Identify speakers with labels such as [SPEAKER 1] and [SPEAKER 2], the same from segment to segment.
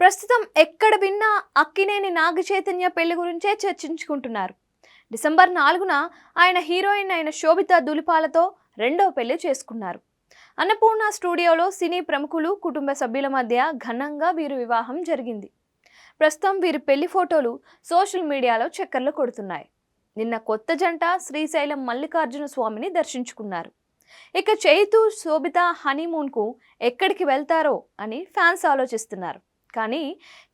[SPEAKER 1] ప్రస్తుతం ఎక్కడ విన్నా అక్కినేని నాగ చైతన్య పెళ్లి గురించే చర్చించుకుంటున్నారు. డిసెంబర్ 4న ఆయన హీరోయిన్ అయిన శోభిత దులిపాలతో రెండో పెళ్లి చేసుకున్నారు. అన్నపూర్ణ స్టూడియోలో సినీ ప్రముఖులు, కుటుంబ సభ్యుల మధ్య ఘనంగా వీరి వివాహం జరిగింది. ప్రస్తుతం వీరి పెళ్లి ఫోటోలు సోషల్ మీడియాలో చక్కర్లు కొడుతున్నాయి. నిన్న కొత్త జంట శ్రీశైలం మల్లికార్జున స్వామిని దర్శించుకున్నారు. ఇక చైతు, శోభిత హనీమూన్కు ఎక్కడికి వెళ్తారో అని ఫ్యాన్స్ ఆలోచిస్తున్నారు. కానీ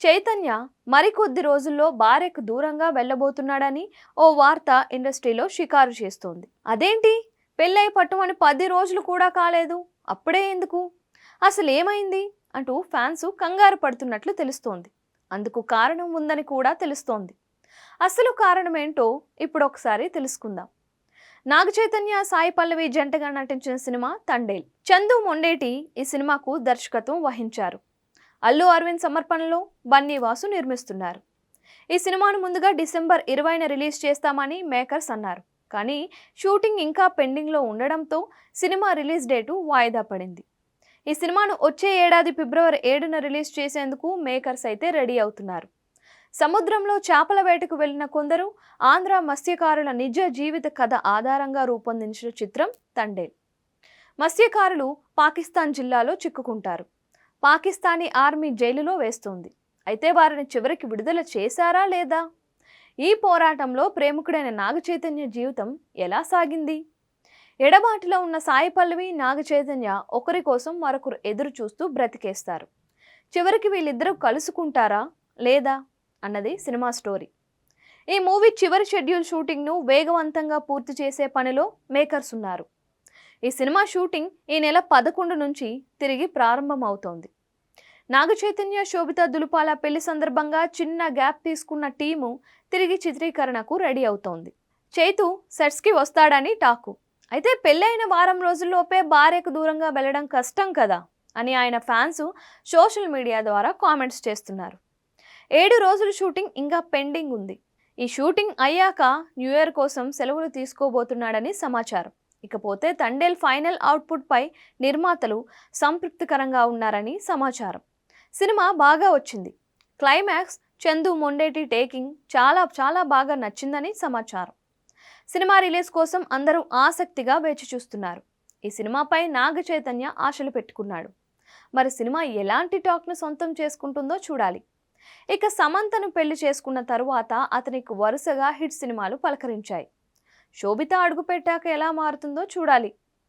[SPEAKER 1] చైతన్య మరికొద్ది రోజుల్లో భార్యకు దూరంగా వెళ్ళబోతున్నాడని ఓ వార్త ఇండస్ట్రీలో షికారు చేస్తోంది. అదేంటి, పెళ్ళై పట్టుమని 10 రోజులు కూడా కాలేదు, అప్పుడే ఎందుకు, అసలు ఏమైంది అంటూ ఫ్యాన్స్ కంగారు పడుతున్నట్లు తెలుస్తోంది. అందుకు కారణం ఉందని కూడా తెలుస్తోంది. అసలు కారణం ఏంటో ఇప్పుడు ఒకసారి తెలుసుకుందాం. నాగ చైతన్య, సాయి పల్లవి జంటగా నటించిన సినిమా తండేల్. చందు మొండేటి ఈ సినిమాకు దర్శకత్వం వహించారు. అల్లు అరవింద్ సమర్పణలో బన్నీ వాసు నిర్మిస్తున్నారు. ఈ సినిమాను ముందుగా డిసెంబర్ 20న రిలీజ్ చేస్తామని మేకర్స్ అన్నారు. కానీ షూటింగ్ ఇంకా పెండింగ్లో ఉండడంతో సినిమా రిలీజ్ డేటు వాయిదా పడింది. ఈ సినిమాను వచ్చే ఏడాది ఫిబ్రవరి 7న రిలీజ్ చేసేందుకు మేకర్స్ అయితే రెడీ అవుతున్నారు. సముద్రంలో చేపల వేటకు వెళ్లిన కొందరు ఆంధ్ర మత్స్యకారుల నిజ జీవిత కథ ఆధారంగా రూపొందించిన చిత్రం తండేల్. మత్స్యకారులు పాకిస్తాన్ జిల్లాలో చిక్కుకుంటారు. పాకిస్తానీ ఆర్మీ జైలులో వేస్తోంది. అయితే వారిని చివరికి విడుదల చేశారా లేదా? ఈ పోరాటంలో ప్రేమికుడైన నాగ చైతన్య జీవితం ఎలా సాగింది? ఎడబాటులో ఉన్న సాయి పల్లవి, నాగ చైతన్య ఒకరి కోసం మరొకరు ఎదురు చూస్తూ బ్రతికేస్తారు. చివరికి వీళ్ళిద్దరూ కలుసుకుంటారా లేదా అన్నది సినిమా స్టోరీ. ఈ మూవీ చివరి షెడ్యూల్ షూటింగ్ను వేగవంతంగా పూర్తి చేసే పనిలో మేకర్స్ ఉన్నారు. ఈ సినిమా షూటింగ్ ఈ నెల 11 నుంచి తిరిగి ప్రారంభమవుతోంది. నాగ చైతన్య, శోభిత దులిపాల పెళ్లి సందర్భంగా చిన్న గ్యాప్ తీసుకున్న టీము తిరిగి చిత్రీకరణకు రెడీ అవుతోంది. చైతు సెట్స్కి వస్తాడని టాకు. అయితే పెళ్ళైన వారం రోజుల్లోపే భార్యకు దూరంగా వెళ్ళడం కష్టం కదా అని ఆయన ఫ్యాన్స్ సోషల్ మీడియా ద్వారా కామెంట్స్ చేస్తున్నారు. 7 రోజుల షూటింగ్ ఇంకా పెండింగ్ ఉంది. ఈ షూటింగ్ అయ్యాక న్యూ ఇయర్ కోసం సెలవులు తీసుకోబోతున్నాడని సమాచారం. ఇకపోతే తండేల్ ఫైనల్ అవుట్పుట్ పై నిర్మాతలు సంతృప్తికరంగా ఉన్నారని సమాచారం. సినిమా బాగా వచ్చింది. క్లైమాక్స్, చందు మొండేటి టేకింగ్ చాలా బాగా నచ్చిందని సమాచారం. సినిమా రిలీజ్ కోసం అందరూ ఆసక్తిగా వేచి చూస్తున్నారు. ఈ సినిమాపై నాగ చైతన్య ఆశలు పెట్టుకున్నాడు. మరి సినిమా ఎలాంటి టాక్ను సొంతం చేసుకుంటుందో చూడాలి. ఇక సమంతను పెళ్లి చేసుకున్న తరువాత అతనికి వరుసగా హిట్ సినిమాలు పలకరించాయి. శోభిత అడుగుపెట్టాక ఎలా మారుతుందో చూడాలి.